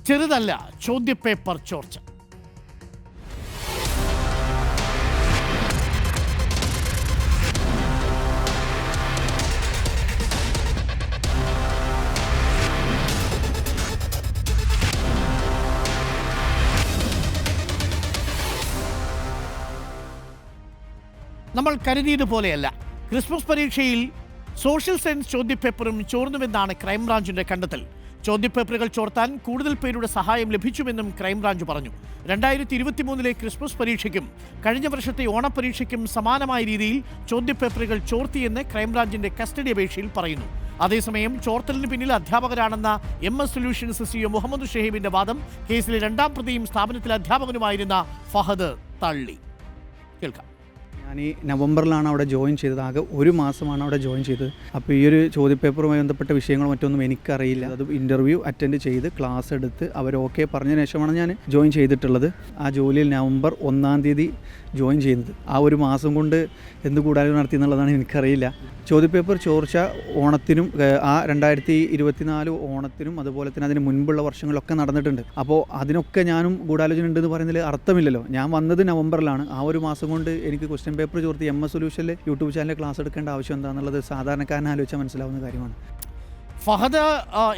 ചെറുതല്ല ചോദ്യപേപ്പർ ചോർച്ച. നമ്മൾ കരുതിയതുപോലെയല്ല. ക്രിസ്മസ് പരീക്ഷയിൽ സോഷ്യൽ സയൻസ് ചോദ്യപേപ്പറും ചോർന്നുവെന്നാണ് ക്രൈംബ്രാഞ്ചിന്റെ കണ്ടെത്തൽ. ചോദ്യപേപ്പറുകൾ ചോർത്താൻ കൂടുതൽ പേരുടെ സഹായം ലഭിച്ചുവെന്നും ക്രൈംബ്രാഞ്ച് പറഞ്ഞു. 2023 ക്രിസ്മസ് പരീക്ഷയ്ക്കും കഴിഞ്ഞ വർഷത്തെ ഓണപ്പരീക്ഷയ്ക്കും സമാനമായ രീതിയിൽ ചോദ്യപേപ്പറുകൾ ചോർത്തിയെന്ന് ക്രൈംബ്രാഞ്ചിന്റെ കസ്റ്റഡി അപേക്ഷയിൽ പറയുന്നു. അതേസമയം ചോർത്തലിന് പിന്നിൽ അധ്യാപകരാണെന്ന MS സൊല്യൂഷൻസ് CEO മുഹമ്മദ് ഷുഹൈബിന്റെ വാദം കേസിലെ രണ്ടാം പ്രതിയും സ്ഥാപനത്തിലെ അധ്യാപകനുമായിരുന്ന ഫഹദ് തള്ളി. കേൾക്കാം. ഞാൻ ഈ നവംബറിലാണ് അവിടെ ജോയിൻ ചെയ്തത്. ആകെ ഒരു മാസമാണ് അവിടെ ജോയിൻ ചെയ്തത്. അപ്പോൾ ഈ ഒരു ചോദ്യപേപ്പറുമായി ബന്ധപ്പെട്ട വിഷയങ്ങളോ മറ്റൊന്നും എനിക്കറിയില്ല. അത് ഇൻ്റർവ്യൂ അറ്റൻഡ് ചെയ്ത് ക്ലാസ് എടുത്ത് അവർ ഓക്കെ പറഞ്ഞതിന് ശേഷമാണ് ഞാൻ ജോയിൻ ചെയ്തിട്ടുള്ളത്. ആ ജോലിയിൽ നവംബർ 1-ാം തീയതി ജോയിൻ ചെയ്യുന്നത്. ആ ഒരു മാസം കൊണ്ട് എന്ത് കൂടായ്മ നടത്തി എന്നുള്ളതാണ് എനിക്കറിയില്ല. ചോദ്യപേപ്പർ ചോർച്ച ഓണത്തിനും ആ 2024 ഓണത്തിനും അതുപോലെ തന്നെ അതിന് മുൻപുള്ള വർഷങ്ങളിലൊക്കെ നടന്നിട്ടുണ്ട്. അപ്പോൾ അതിനൊക്കെ ഞാനും ഗൂഢാലോചന ഉണ്ടെന്ന് പറയുന്നതിൽ അർത്ഥമില്ലല്ലോ. ഞാൻ വന്നത് നവംബറിലാണ്. ആ ഒരു മാസം കൊണ്ട് എനിക്ക് ക്വസ്റ്റ്യൻ പേപ്പർ ചോർത്തി MS സൊല്യൂഷനിൽ യൂട്യൂബ് ചാനലിൽ ക്ലാസ് എടുക്കേണ്ട ആവശ്യം എന്താണെന്നുള്ളത് സാധാരണക്കാരനെ ആലോചിച്ചാൽ മനസ്സിലാവുന്ന കാര്യമാണ്. ഫഹദ്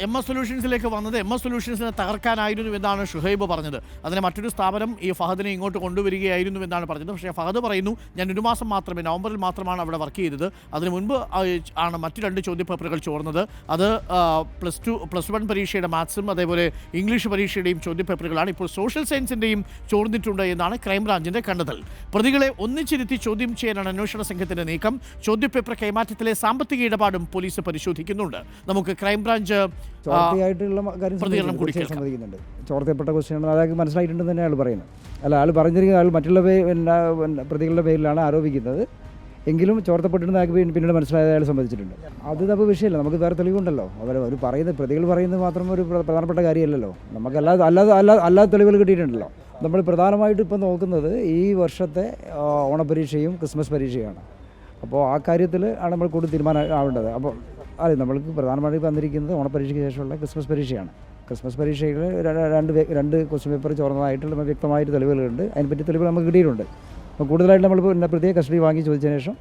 MS സൊല്യൂഷൻസിലേക്ക് വന്നത് MS സൊല്യൂഷൻസിനെ തകർക്കാനായിരുന്നു എന്നാണ് ഷുഹൈബ് പറഞ്ഞത്. അതിന് മറ്റൊരു സ്ഥാപനം ഈ ഫഹദിനെ ഇങ്ങോട്ട് കൊണ്ടുവരികയായിരുന്നു എന്നാണ് പറഞ്ഞത്. പക്ഷേ ഫഹദ് പറയുന്നു, ഞാൻ ഒരു മാസം മാത്രമേ, നവംബറിൽ മാത്രമാണ് അവിടെ വർക്ക് ചെയ്തത്. അതിന് മുൻപ് ആണ് മറ്റു 2 ചോദ്യപേപ്പറുകൾ ചോർന്നത്. അത് പ്ലസ് 1 പരീക്ഷയുടെ മാത്സും അതേപോലെ ഇംഗ്ലീഷ് പരീക്ഷയുടെയും ചോദ്യപേപ്പറുകളാണ്. ഇപ്പോൾ സോഷ്യൽ സയൻസിൻ്റെയും ചോർന്നിട്ടുണ്ട് എന്നാണ് ക്രൈംബ്രാഞ്ചിൻ്റെ കണ്ടെത്തൽ. പ്രതികളെ ഒന്നിച്ചിരുത്തി ചോദ്യം ചെയ്യാനാണ് അന്വേഷണ സംഘത്തിൻ്റെ നീക്കം. ചോദ്യപേപ്പർ കൈമാറ്റത്തിലെ സാമ്പത്തിക ഇടപാടും പോലീസ് പരിശോധിക്കുന്നുണ്ട്. നമുക്ക് ക്രൈംബ്രാഞ്ച് പ്രതികരണം കൂടി സമ്മതിക്കുന്നുണ്ട്. ചോർത്തപ്പെട്ട ക്വസ്റ്റ്യൻ അയാൾക്ക് മനസ്സിലായിട്ടുണ്ടെന്ന് തന്നെ അയാൾ പറയുന്നത്. അല്ല, അയാൾ പറഞ്ഞിരിക്കുന്ന ആൾ മറ്റുള്ള പ്രതികളുടെ പേരിലാണ് ആരോപിക്കുന്നത്. എങ്കിലും ചോർത്തപ്പെട്ടിരുന്ന അയാൾക്ക് പിന്നീട് മനസ്സിലായത് അയാൾ സമ്മതിച്ചിട്ടുണ്ട്. അത് തപ്പ് വിഷയമല്ല. നമുക്ക് വേറെ തെളിവുണ്ടല്ലോ. അവർ പറയുന്നത്, പ്രതികൾ പറയുന്നത് മാത്രം ഒരു പ്രധാനപ്പെട്ട കാര്യമല്ലല്ലോ. നമുക്ക് അല്ലാതെ തെളിവുകൾ കിട്ടിയിട്ടുണ്ടല്ലോ. നമ്മൾ പ്രധാനമായിട്ട് ഇപ്പോൾ നോക്കുന്നത് ഈ വർഷത്തെ ഓണപരീക്ഷയും ക്രിസ്മസ് പരീക്ഷയാണ്. അപ്പോൾ ആ കാര്യത്തിൽ ആണ് നമ്മൾ കൂടുതൽ തീരുമാനം ആവേണ്ടത്. അപ്പോൾ അതെ, നമ്മൾക്ക് പ്രധാനമായിട്ട് വന്നിരിക്കുന്നത് ഓണപരീക്ഷയ്ക്ക് ശേഷമുള്ള ക്രിസ്മസ് പരീക്ഷയാണ്. ക്രിസ്മസ് പരീക്ഷയിൽ രണ്ട് ക്വസ്റ്റ്യൻ പേപ്പർ ചോർന്നതായിട്ടുള്ള വ്യക്തമായിട്ട് തെളിവുകളുണ്ട്. അതിനെപ്പറ്റി തെളിവുകൾ നമുക്ക് കിട്ടിയിട്ടുണ്ട്. അപ്പോൾ കൂടുതലായിട്ട് നമ്മൾ പ്രത്യേക കസ്റ്റഡി വാങ്ങി ചോദിച്ചതിന് ശേഷം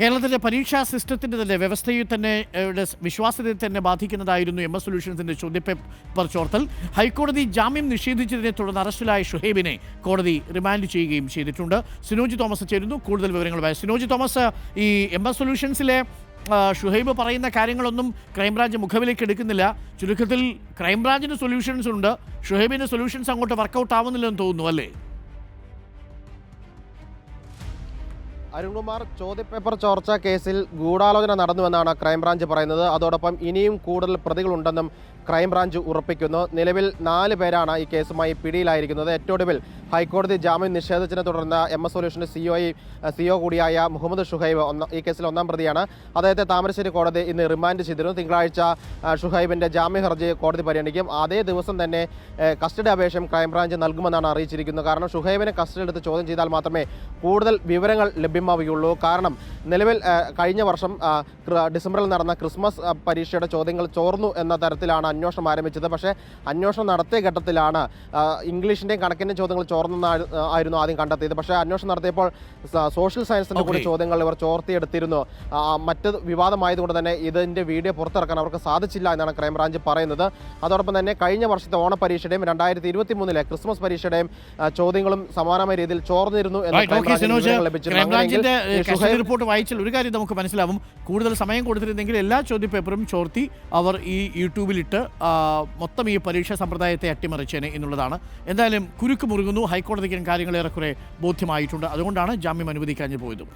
കേരളത്തിൻ്റെ പരീക്ഷാ സിസ്റ്റത്തിൻ്റെ തന്നെ വ്യവസ്ഥയെ തന്നെ വിശ്വാസ്യതയെ തന്നെ ബാധിക്കുന്നതായിരുന്നു MS സൊല്യൂഷൻസിൻ്റെ ചോദ്യപേപ്പർ ചോർത്തൽ. ഹൈക്കോടതി ജാമ്യം നിഷേധിച്ചതിനെ തുടർന്ന് അറസ്റ്റിലായ ഷുഹൈബിനെ കോടതി റിമാൻഡ് ചെയ്യുകയും ചെയ്തിട്ടുണ്ട്. സിനോജ് തോമസ് ചേരുന്നു കൂടുതൽ വിവരങ്ങളുമായി. സിനോജ് തോമസ്, ഈ MS സൊല്യൂഷൻസിലെ ഷുഹൈബ് പറയുന്ന കാര്യങ്ങളൊന്നും ക്രൈംബ്രാഞ്ച് മുഖവിലേക്ക് എടുക്കുന്നില്ല. ചുരുക്കത്തിൽ ക്രൈംബ്രാഞ്ചിന് സൊല്യൂഷൻസ് ഉണ്ട്, ഷുഹൈബിൻ്റെ സൊല്യൂഷൻസ് അങ്ങോട്ട് വർക്കൗട്ട് ആവുന്നില്ലെന്ന് തോന്നുന്നു, അല്ലേ? അരുൺകുമാർ, ചോദ്യപേപ്പർ ചോർച്ച കേസിൽ ഗൂഢാലോചന നടന്നുവെന്നാണ് ക്രൈംബ്രാഞ്ച് പറയുന്നത്. അതോടൊപ്പം ഇനിയും കൂടുതൽ പ്രതികളുണ്ടെന്നും ക്രൈംബ്രാഞ്ച് ഉറപ്പിക്കുന്നു. നിലവിൽ 4 പേരാണ് ഈ കേസുമായി പിടിയിലായിരിക്കുന്നത്. ഏറ്റവും ഒടുവിൽ ഹൈക്കോടതി ജാമ്യം നിഷേധിച്ചതിനെ തുടർന്ന് MS സൊല്യൂഷൻ്റെ CEO കൂടിയായ മുഹമ്മദ് ഷുഹൈബ് ഈ കേസിൽ 1-ാം പ്രതിയാണ്. അദ്ദേഹത്തെ താമരശ്ശേരി കോടതി ഇന്ന് റിമാൻഡ് ചെയ്തിരുന്നു. തിങ്കളാഴ്ച ഷുഹൈബിൻ്റെ ജാമ്യ ഹർജി കോടതി പരിഗണിക്കും. അതേ ദിവസം തന്നെ കസ്റ്റഡി അപേക്ഷയും ക്രൈംബ്രാഞ്ച് നൽകുമെന്നാണ് അറിയിച്ചിരിക്കുന്നത്. കാരണം ഷുഹൈബിനെ കസ്റ്റഡി എടുത്ത് ചോദ്യം ചെയ്താൽ മാത്രമേ കൂടുതൽ വിവരങ്ങൾ ലഭ്യമാവുകയുള്ളൂ. കാരണം നിലവിൽ കഴിഞ്ഞ വർഷം ഡിസംബറിൽ നടന്ന ക്രിസ്മസ് പരീക്ഷയുടെ ചോദ്യങ്ങൾ ചോർന്നു എന്ന തരത്തിലാണ് അന്വേഷണം ആരംഭിച്ചത്. പക്ഷേ അന്വേഷണം നടത്തിയ ഘട്ടത്തിലാണ് ഇംഗ്ലീഷിൻ്റെയും കണക്കിൻ്റെയും ചോദ്യങ്ങൾ ചോർന്നെന്നായിരുന്നു ആദ്യം കണ്ടെത്തിയത്. പക്ഷേ അന്വേഷണം നടത്തിയപ്പോൾ സോഷ്യൽ സയൻസിൻ്റെ കൂടി ചോദ്യങ്ങൾ ഇവർ ചോർത്തിയെടുത്തിരുന്നു. മറ്റ് വിവാദമായതുകൊണ്ട് തന്നെ ഇതിൻ്റെ വീഡിയോ പുറത്തിറക്കാൻ അവർക്ക് സാധിച്ചില്ല എന്നാണ് ക്രൈംബ്രാഞ്ച് പറയുന്നത്. അതോടൊപ്പം തന്നെ കഴിഞ്ഞ വർഷത്തെ ഓണപരീക്ഷയുടെയും 2023 ക്രിസ്മസ് പരീക്ഷയുടെയും ചോദ്യങ്ങളും സമാനമായ രീതിയിൽ ചോർന്നിരുന്നു എന്ന് ക്രൈംബ്രാഞ്ചിന്റെ റിപ്പോർട്ട് വായിച്ചാൽ ഒരു കാര്യം നമുക്ക് മനസ്സിലാവും. കൂടുതൽ സമയം കൊടുത്തിരുന്നെങ്കിൽ എല്ലാ ചോദ്യപേപ്പറും ചോർത്തി അവർ ഈ യൂട്യൂബിലിട്ട് മൊത്തം ഈ പരീക്ഷാ സമ്പ്രദായത്തെ അട്ടിമറിച്ചേനെ എന്നുള്ളതാണ്. എന്തായാലും കുരുക്ക് മുറുകുന്നു. ഹൈക്കോടതിക്കും കാര്യങ്ങൾ ഏറെക്കുറെ ബോധ്യമായിട്ടുണ്ട്. അതുകൊണ്ടാണ് ജാമ്യം അനുവദിക്കാഞ്ഞു പോയതും.